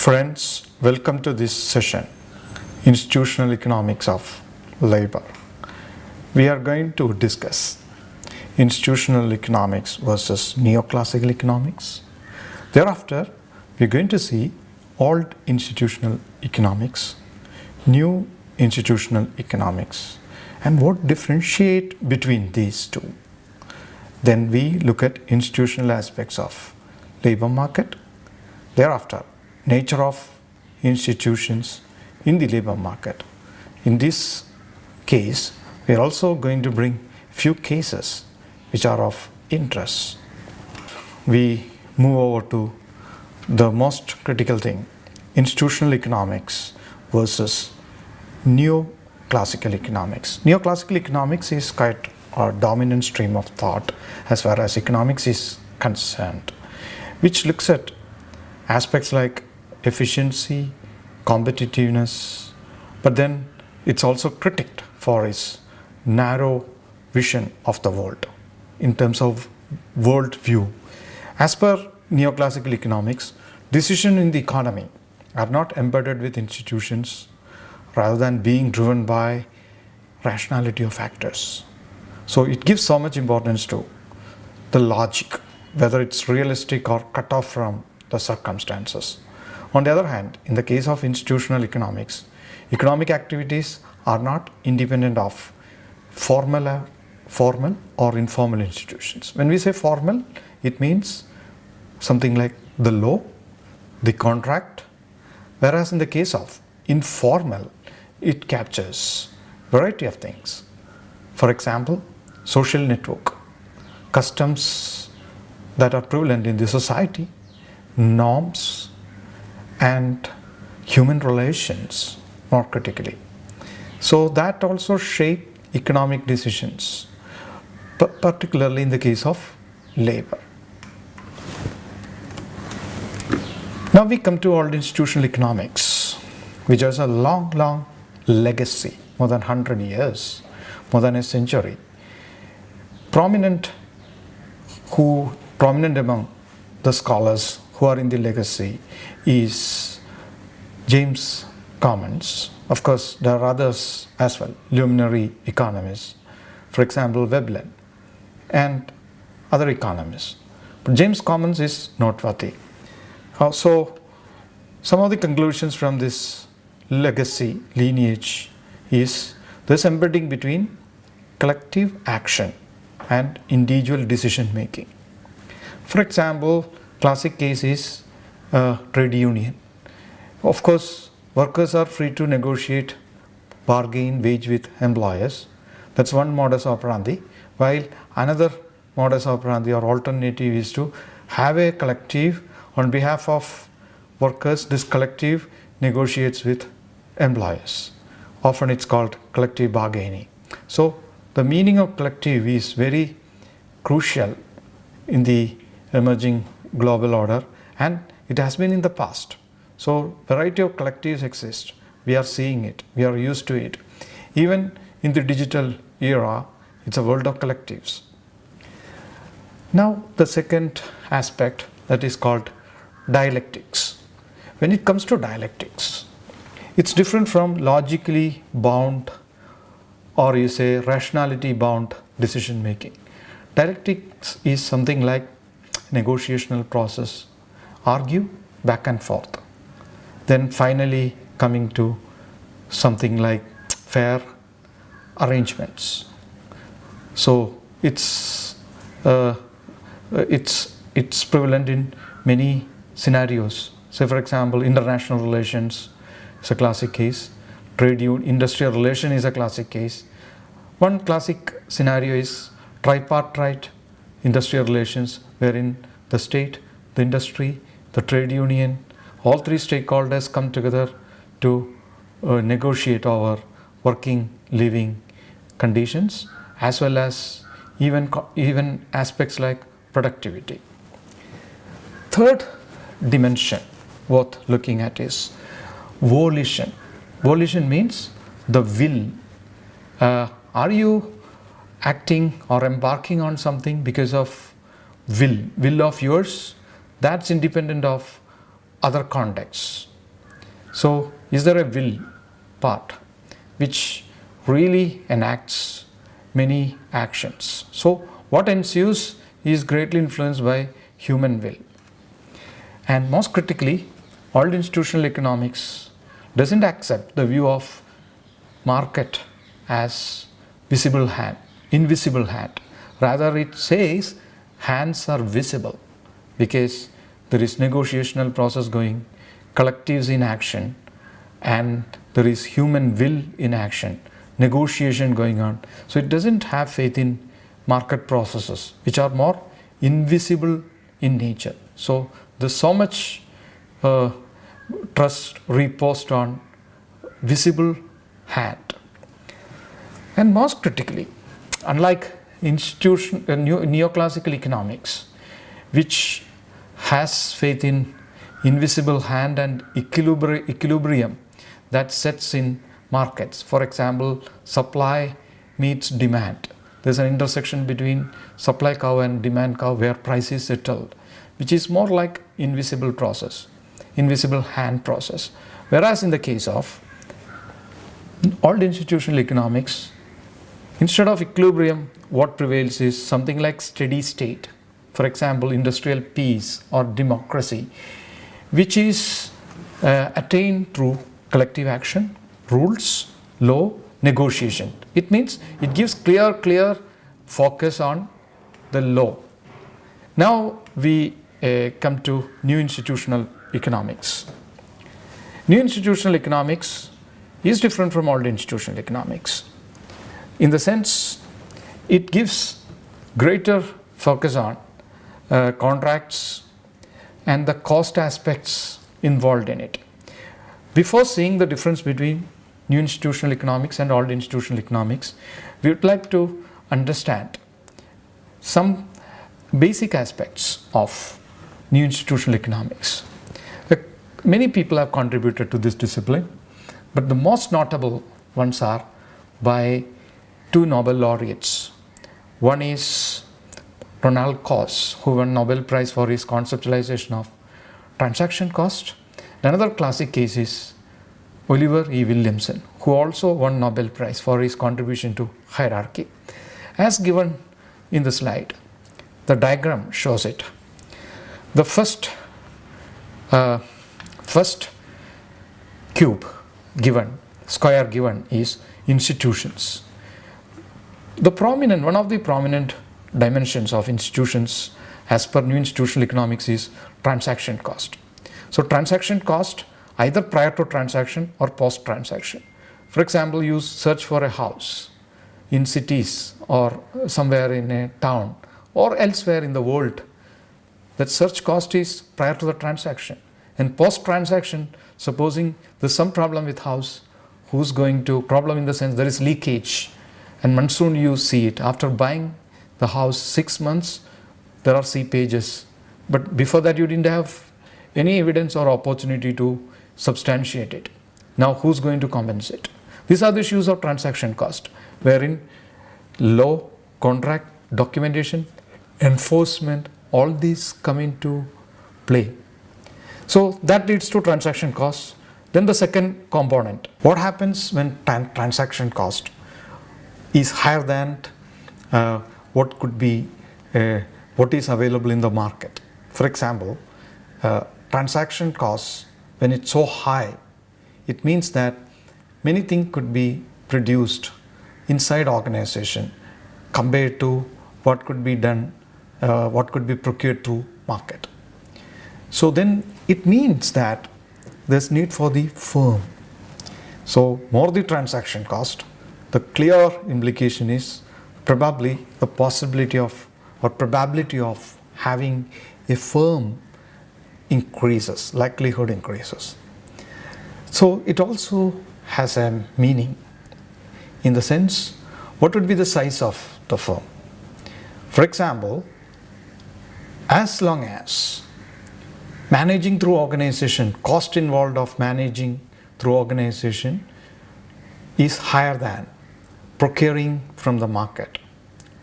Friends, welcome to this session, Institutional Economics of Labor. We are going to discuss institutional economics versus neoclassical economics. Thereafter, we are going to see old institutional economics, new institutional economics, and what differentiate between these two. Then we look at institutional aspects of labor market. Thereafter, nature of institutions in the labor market. In this case, we are also going to bring few cases which are of interest. We move over to the most critical thing, institutional economics versus neoclassical economics. Neoclassical economics is quite a dominant stream of thought as far as economics is concerned, which looks at aspects like efficiency, competitiveness, but then it's also critiqued for its narrow vision of the world in terms of world view. As per neoclassical economics, decisions in the economy are not embedded with institutions rather than being driven by rationality of factors. So it gives so much importance to the logic, whether it's realistic or cut off from the circumstances. On the other hand, in the case of institutional economics, economic activities are not independent of formal or informal institutions. When we say formal, it means something like the law, the contract, whereas in the case of informal, it captures variety of things. For example, social network, customs that are prevalent in the society, norms, and human relations more critically. So that also shape economic decisions, particularly in the case of labor. Now we come to old institutional economics, which has a long legacy, more than 100 years, more than a century. Prominent among the scholars who are in the legacy is James Commons. Of course, there are others as well, luminary economists, for example, Veblen, and other economists. But James Commons is noteworthy. So, some of the conclusions from this legacy lineage is this embedding between collective action and individual decision making. For example, classic case is trade union. Of course, workers are free to negotiate, bargain wage with employers. That's one modus operandi. While another modus operandi or alternative is to have a collective on behalf of workers. This collective negotiates with employers. Often it's called collective bargaining. So the meaning of collective is very crucial in the emerging global order, and it has been in the past. So variety of collectives exist. We are seeing it. We are used to it. Even in the digital era, it's a world of collectives. Now the second aspect, that is called dialectics. When it comes to dialectics, it's different from logically bound, or you say rationality bound decision making. Dialectics is something like negotiational process, argue back and forth, then finally coming to something like fair arrangements. So it's prevalent in many scenarios. Say for example, international relations is a classic case, industrial relation is a classic case. One classic scenario is tripartite industrial relations, wherein the state, the industry, the trade union, all three stakeholders come together to negotiate our working, living conditions, as well as even aspects like productivity. Third dimension worth looking at is volition. Volition means the will. Are you acting or embarking on something because of will of yours? That's independent of other contexts. So is there a will part which really enacts many actions? So what ensues is greatly influenced by human will. And most critically, all institutional economics doesn't accept the view of market as invisible hand. Rather, it says hands are visible because there is negotiational process going, collectives in action, and there is human will in action, negotiation going on. So it doesn't have faith in market processes which are more invisible in nature. So there's so much trust reposed on visible hand. And most critically, unlike neoclassical economics, which has faith in invisible hand and equilibrium that sets in markets. For example, supply meets demand. There's an intersection between supply curve and demand curve where price is settled, which is more like invisible process, invisible hand process. Whereas in the case of all institutional economics, instead of equilibrium, what prevails is something like steady state. For example, industrial peace or democracy, which is attained through collective action, rules, law, negotiation. It means it gives clear focus on the law. Now we come to new institutional economics. New institutional economics is different from old institutional economics in the sense it gives greater focus on contracts and the cost aspects involved in it. Before seeing the difference between new institutional economics and old institutional economics, we would like to understand some basic aspects of new institutional economics. Many people have contributed to this discipline, but the most notable ones are by two Nobel laureates. One is Ronald Coase, who won Nobel Prize for his conceptualization of transaction cost. Another classic case is Oliver E. Williamson, who also won Nobel Prize for his contribution to hierarchy. As given in the slide, the diagram shows it. The first square given is institutions. One of the prominent dimensions of institutions as per new institutional economics is transaction cost. So transaction cost either prior to transaction or post transaction. For example, you search for a house in cities or somewhere in a town or elsewhere in the world. That search cost is prior to the transaction. And post transaction, supposing there's some problem with house, who's going to, problem in the sense there is leakage, and monsoon you see it. After buying the house 6 months, there are seepages. But before that you didn't have any evidence or opportunity to substantiate it. Now who's going to compensate? These are the issues of transaction cost, wherein law, contract, documentation, enforcement, all these come into play. So that leads to transaction costs. Then the second component. What happens when transaction cost is higher than what is available in the market? For example, transaction costs, when it's so high, it means that many things could be produced inside organization compared to what could be done, what could be procured through market. So then it means that there's need for the firm. So more the transaction cost, the clear implication is probably the possibility of or probability of having a firm increases, likelihood increases. So it also has a meaning in the sense, what would be the size of the firm? For example, as long as managing through organization, cost involved of managing through organization is higher than procuring from the market,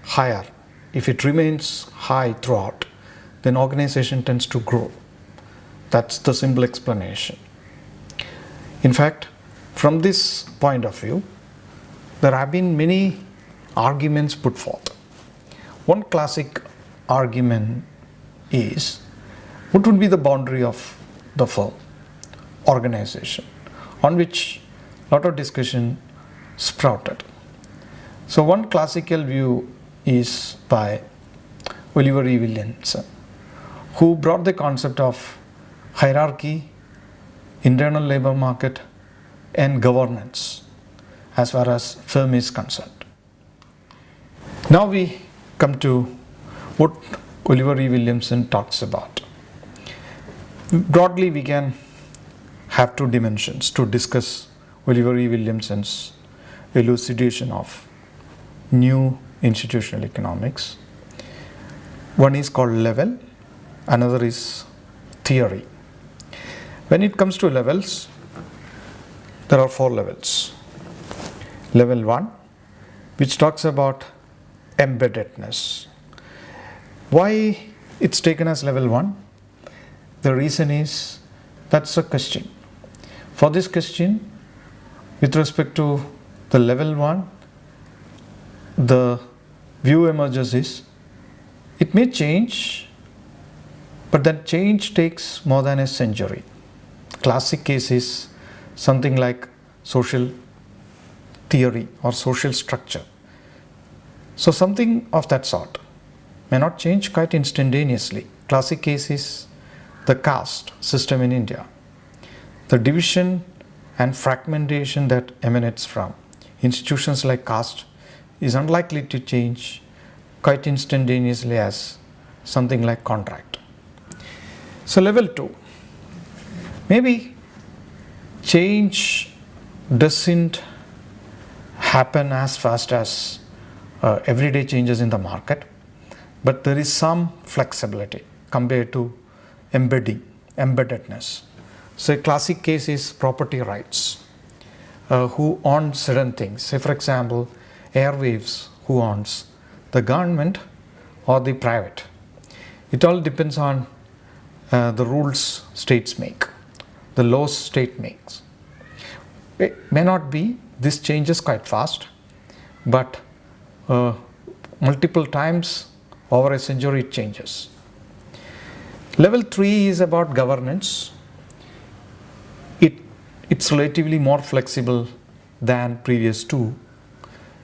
higher. If it remains high throughout, then organization tends to grow. That's the simple explanation. In fact, from this point of view, there have been many arguments put forth. One classic argument is, what would be the boundary of the firm, organization, on which a lot of discussion sprouted. So one classical view is by Oliver E. Williamson, who brought the concept of hierarchy, internal labor market, and governance as far as firm is concerned. Now we come to what Oliver E. Williamson talks about. Broadly, we can have two dimensions to discuss Oliver E. Williamson's elucidation of new institutional economics. One is called level, another is theory. When it comes to levels, there are 4 levels. Level 1, which talks about embeddedness. Why it's taken as level 1? The reason is, that's a question. For this question, with respect to the level 1, the view emerges is, it may change, but that change takes more than a century. Classic case is something like social theory or social structure. So something of that sort may not change quite instantaneously. Classic case is the caste system in India. The division and fragmentation that emanates from institutions like caste is unlikely to change quite instantaneously as something like contract. So level 2, maybe change doesn't happen as fast as everyday changes in the market, but there is some flexibility compared to embeddedness. So a classic case is property rights. Who owns certain things? Say for example, airwaves, who owns? The government or the private? It all depends on the rules states make, the laws state makes. It may not be, this changes quite fast, but multiple times over a century it changes. Level 3 is about governance. It's relatively more flexible than previous 2.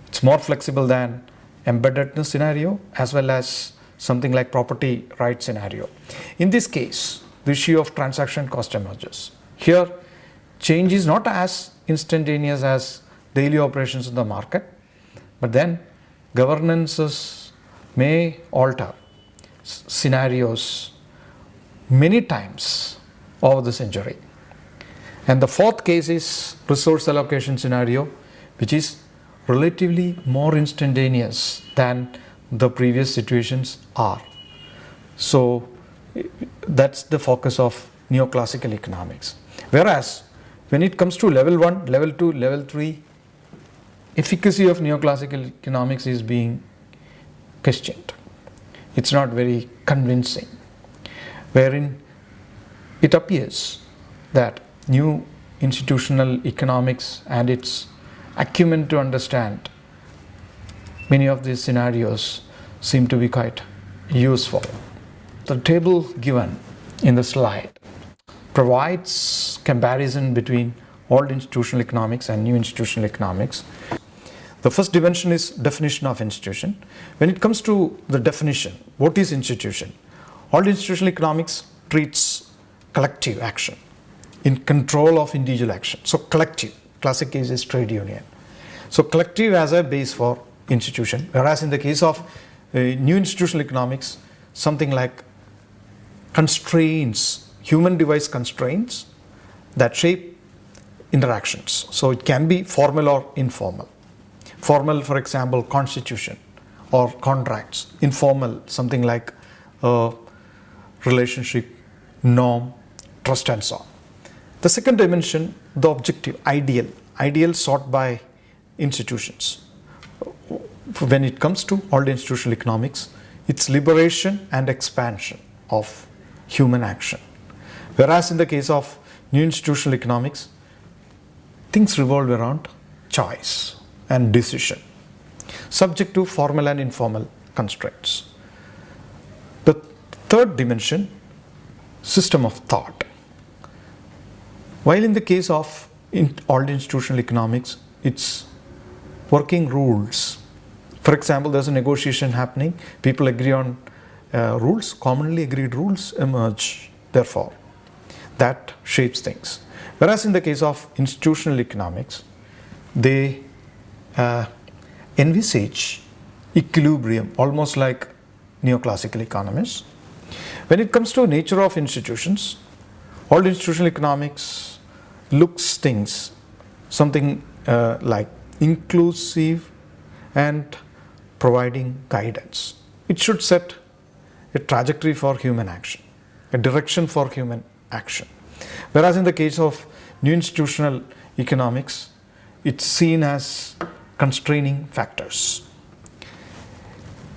It's more flexible than embeddedness scenario as well as something like property right scenario. In this case, the issue of transaction cost emerges. Here, change is not as instantaneous as daily operations in the market, but then governances may alter scenarios many times over the century. And the 4th case is resource allocation scenario, which is relatively more instantaneous than the previous situations are. So that's the focus of neoclassical economics. Whereas when it comes to level 1, level 2, level 3, efficacy of neoclassical economics is being questioned. It's not very convincing, wherein it appears that new institutional economics and its acumen to understand many of these scenarios seem to be quite useful. The table given in the slide provides comparison between old institutional economics and new institutional economics. The first dimension is definition of institution. When it comes to the definition, what is institution? Old institutional economics treats collective action in control of individual action. So collective, classic case is trade union. So collective as a base for institution, whereas in the case of new institutional economics, something like constraints, human device constraints that shape interactions. So it can be formal or informal. Formal, for example, constitution or contracts. Informal, something like relationship, norm, trust and so on. The second dimension, the objective, ideal sought by institutions. When it comes to old institutional economics, it's liberation and expansion of human action. Whereas in the case of new institutional economics, things revolve around choice and decision, subject to formal and informal constraints. The third dimension, system of thought. While in the case of all institutional economics, it's working rules. For example, there's a negotiation happening, people agree on rules, commonly agreed rules emerge, therefore, that shapes things. Whereas in the case of institutional economics, they envisage equilibrium, almost like neoclassical economists. When it comes to nature of institutions, all institutional economics looks things something like inclusive and providing guidance. It should set a trajectory for human action, a direction for human action. Whereas in the case of new institutional economics, it's seen as constraining factors.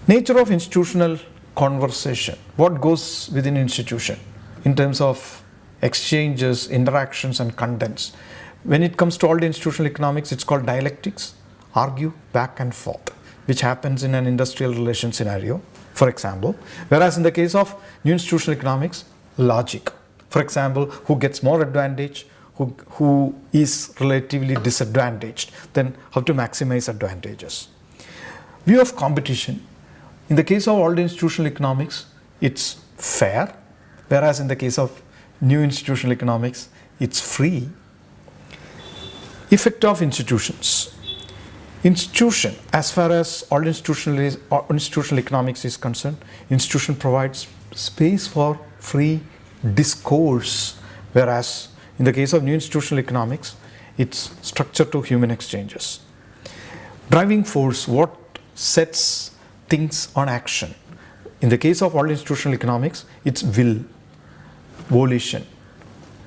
Nature of institutional conversation, what goes within institution in terms of exchanges, interactions and contents. When it comes to all the institutional economics, it's called dialectics, argue back and forth, which happens in an industrial relation scenario, for example. Whereas in the case of new institutional economics, logic. For example, who gets more advantage, who is relatively disadvantaged, then how to maximize advantages. View of competition. In the case of all the institutional economics, it's fair, whereas in the case of new institutional economics, it's free. Effect of institutions. Institution, as far as all institutional economics is concerned, institution provides space for free discourse, whereas in the case of new institutional economics, it's structured to human exchanges. Driving force, what sets things on action. In the case of all institutional economics, it's will, volition.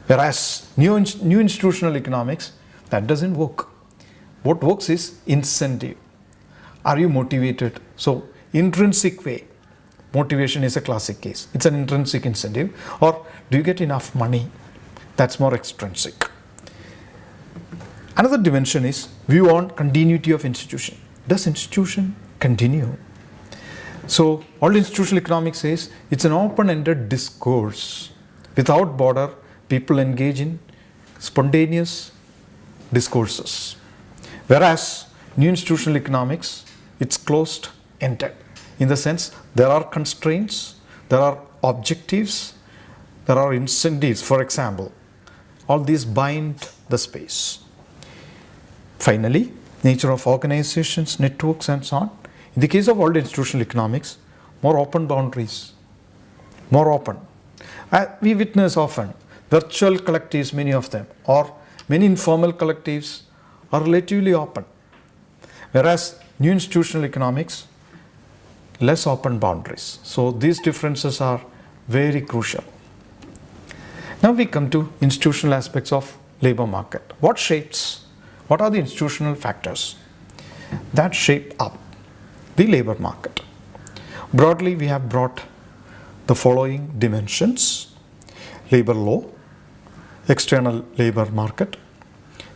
Whereas new institutional economics, that doesn't work. What works is incentive. Are you motivated? So intrinsic way, motivation is a classic case. It's an intrinsic incentive. Or do you get enough money? That's more extrinsic. Another dimension is view on continuity of institution. Does institution continue? So all institutional economics says it's an open-ended discourse. Without border, people engage in spontaneous discourses. Whereas new institutional economics, it's closed-ended. In the sense, there are constraints, there are objectives, there are incentives, for example. All these bind the space. Finally, nature of organizations, networks and so on. In the case of all institutional economics, more open boundaries, more open. We witness often virtual collectives, many of them, or many informal collectives are relatively open. Whereas new institutional economics, less open boundaries. So these differences are very crucial. Now we come to institutional aspects of labor market. What are the institutional factors that shape up the labor market? Broadly, we have brought the following dimensions: labor law, external labor market,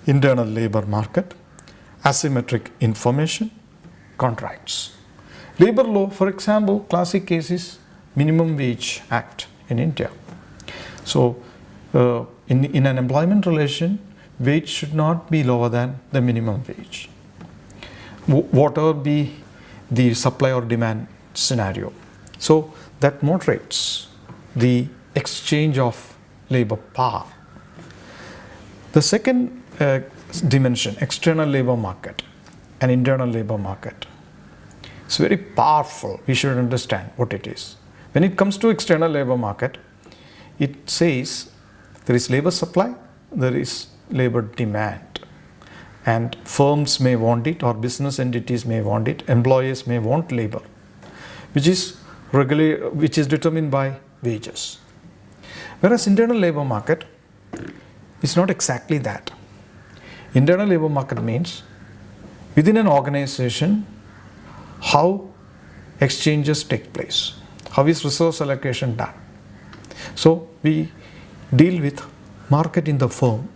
internal labor market, asymmetric information, contracts. Labor law, for example, classic case is Minimum Wage Act in India. So in an employment relation, wage should not be lower than the minimum wage, whatever be the supply or demand scenario. So that moderates the exchange of labor power. The second dimension, external labor market and internal labor market. It's very powerful. We should understand what it is. When it comes to external labor market, it says there is labor supply, there is labor demand, and firms may want it, or business entities may want it, employers may want labor, which is determined by wages. Whereas internal labor market is not exactly that. Internal labor market means within an organization, how exchanges take place, how is resource allocation done. So we deal with market in the firm,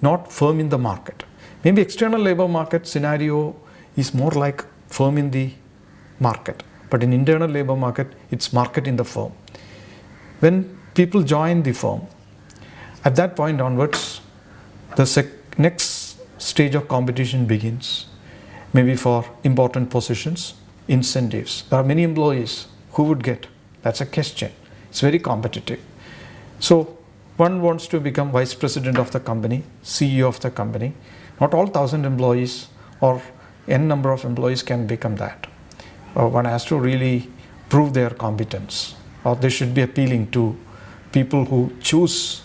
not firm in the market. Maybe external labor market scenario is more like firm in the market, but in internal labor market, it's market in the firm. When people join the firm, at that point onwards, the next stage of competition begins, maybe for important positions, incentives. There are many employees who would get, that's a question. It's very competitive. So one wants to become vice president of the company, CEO of the company. Not all 1,000 employees or n number of employees can become that. One has to really prove their competence, or they should be appealing to people who choose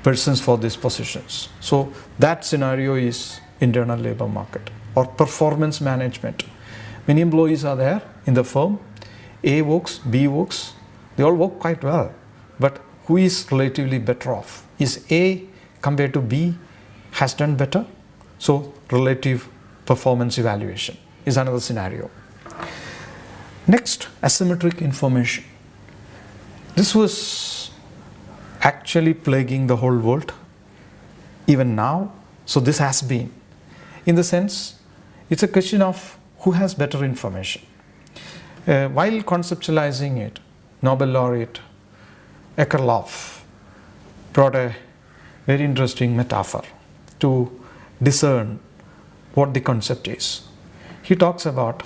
persons for these positions. So that scenario is internal labor market. Or performance management. Many employees are there in the firm. A works, B works. They all work quite well. But who is relatively better off? Is A compared to B has done better? So relative performance evaluation is another scenario. Next, asymmetric information. This was actually plaguing the whole world even now. So this has been. In the sense, it's a question of who has better information. While conceptualizing it, Nobel laureate Ekerlof brought a very interesting metaphor to discern what the concept is. He talks about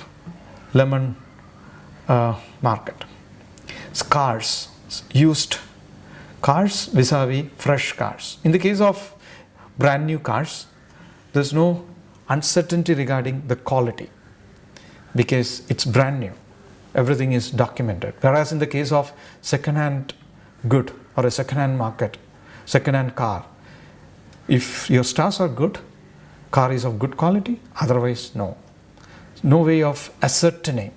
lemon market. Cars, used cars vis-a-vis fresh cars. In the case of brand new cars, there's no uncertainty regarding the quality because it's brand new. Everything is documented. Whereas in the case of second-hand good or a second-hand market, second-hand car, if your stars are good, car is of good quality, otherwise no. No way of ascertaining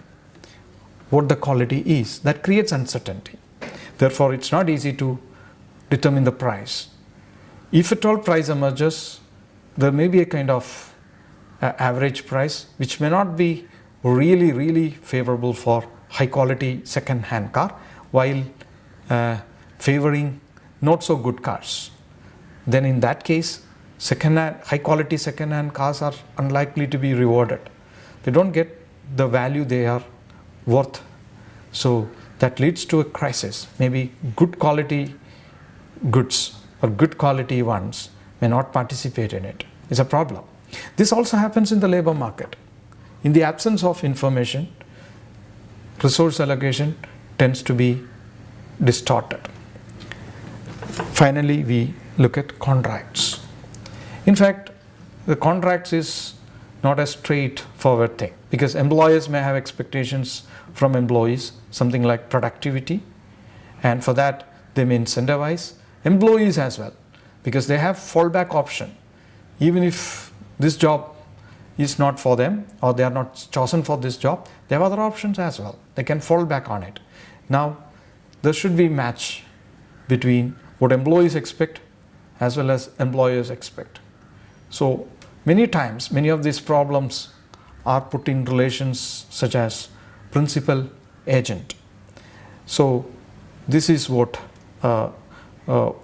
what the quality is. That creates uncertainty. Therefore, it's not easy to determine the price. If at all price emerges, there may be a kind of average price which may not be really favorable for high quality second hand car while favoring not so good cars. Then in that case, high quality second hand cars are unlikely to be rewarded. They don't get the value they are worth. So that leads to a crisis. Maybe good quality goods or good quality ones may not participate in it. It's a problem. This also happens in the labor market. In the absence of information, resource allocation tends to be distorted. Finally, we look at contracts. In fact, the contracts is not a straightforward thing because employers may have expectations from employees, something like productivity, and for that they may incentivize employees as well because they have fallback option. Even if this job is not for them or they are not chosen for this job, they have other options as well. They can fall back on it. Now, there should be match between what employees expect as well as employers expect. So many times, many of these problems are put in relations such as principal agent. So this is what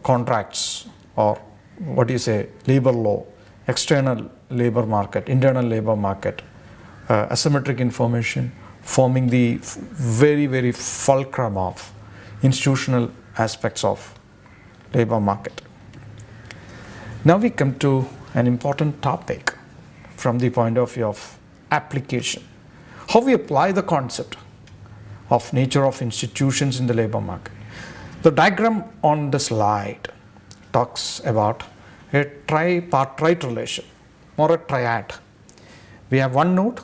contracts or what do you say, labor law, external labor market, internal labor market, asymmetric information forming the very fulcrum of institutional aspects of labor market. Now we come to an important topic from the point of view of application. How we apply the concept of nature of institutions in the labor market. The diagram on the slide talks about a tripartite relation or a triad. We have one node,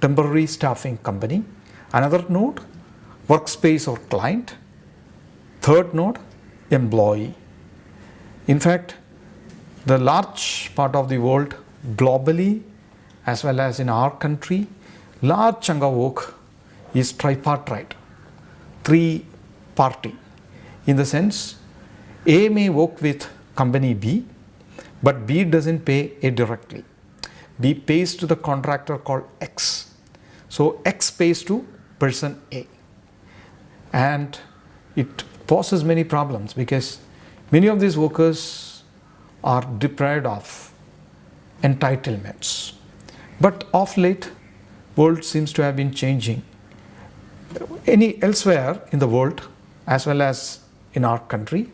temporary staffing company, another node, workspace or client, third node, employee. In fact, the large part of the world globally as well as in our country, large chunk of work is tripartite, three party. In the sense, A may work with company B, but B doesn't pay A directly. B pays to the contractor called X. So X pays to person A. And it poses many problems because many of these workers are deprived of entitlements. But of late, world seems to have been changing. Elsewhere in the world, as well as in our country,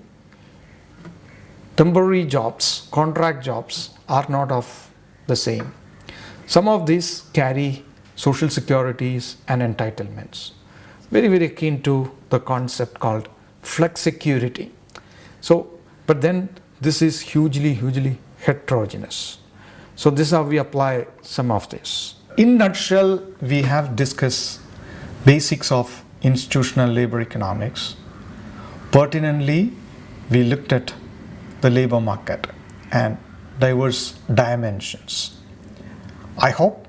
temporary jobs, contract jobs are not of the same. Some of these carry social securities and entitlements. Very, very keen to the concept called flexicurity. But then this is hugely heterogeneous. So this is how we apply some of this. In nutshell, we have discussed basics of institutional labor economics. Pertinently, we looked at the labor market and diverse dimensions. I hope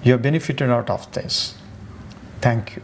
you have benefited out of this. Thank you.